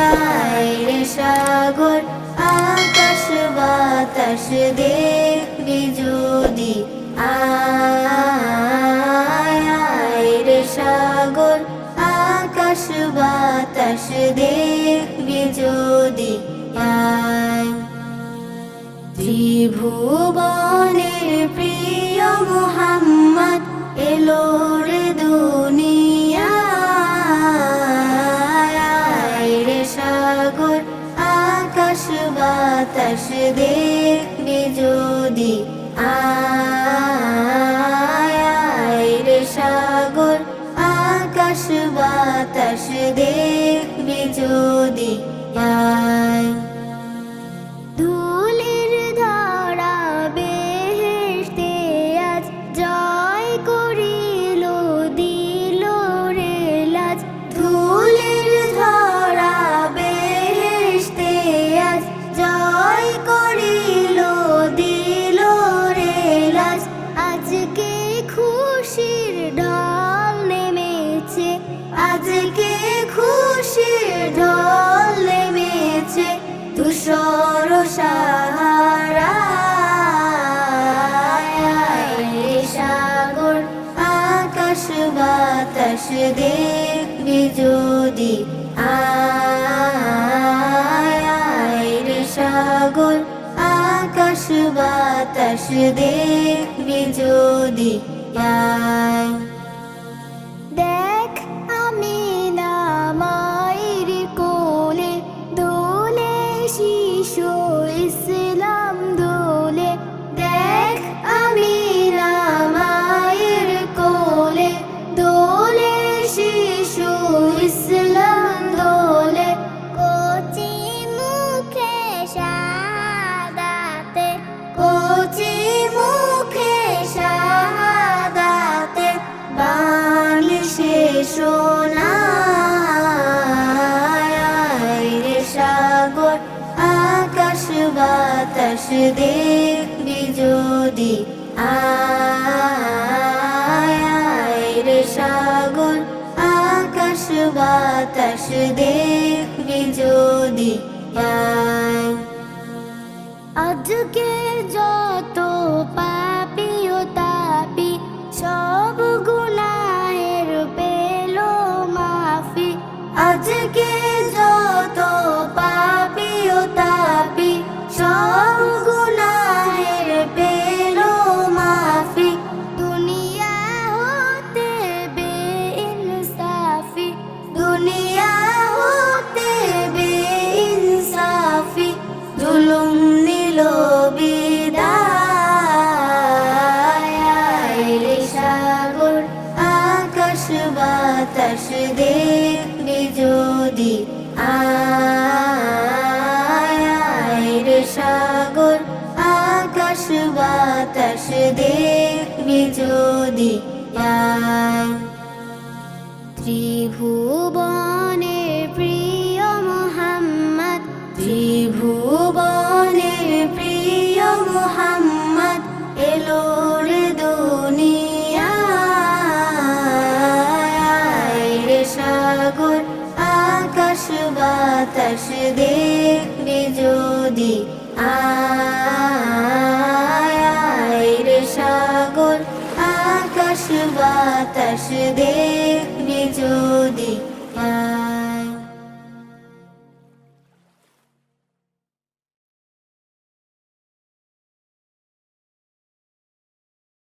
আয় রে সাগর আকাশ বাতাস দেখবি যদি আয় রে সাগর আকাশ বাতাস দেখবি যদি আয় ত্রিভুবনের প্রিয় মুহাম্মদ এলো রে দুনিয়ায় রে সাগর আকাশ বাতাস দেখবি যদি আয় রে সাগর আকাশ বাতাস দেখবি যদি আয় ধুলির ধরা বেহেশতে আজ জয় করিল দিল রে লাজ ধুলির ধরা বেহেশতে আজ জয় করিল দিল রে লাজ আজকে খুশির ঢল নেমেছে আজকে খুশির ঢল নেমেছে তুষার সাহারায় সাগর আকাশ বাতাস দেখবি যদি আয় রে সাগর আকাশ বাতাস দেখবি যদি আয় দেখ আমি না মায়ের কোলে দোলে শিশু ইসলাম দোলে দেখ আমি না মায়ের কোলে দোলে শিশু ইসলাম দোলে কচি মুখে শাহাদাতে কচি মুখে শাহাদাতে বাংলাদেশে সোনায় রে সাগর আকাশ বাতাস দেখবি যদি আয় রে সাগর আকাশ বাতাস দেখবি যদি আয় আজকে যত পাপি ও তাপি সব গুনাহের পেল মাফি আজকে যত পাপি ও তাপি সব গুনাহের পেল মাফি দুনিয়া হতে বেইনসাফি দুনিয়া হতে বেইনসাফি জুলুম নিল বিদায় রে সাগর আকাশ বাতাস দেখবি যদি আয় রে সাগর আকাশ বাতাস দেখবি যদি আয় ত্রিভুবনের প্রিয় মুহাম্মদ ত্রিভুবনের প্রিয় মুহাম্মদ এলো রে দুনিয়ায় রে সাগর আকাশ বাতাস দেখবি যদি আয় রে সাগর আকাশ বাতাস দেখবি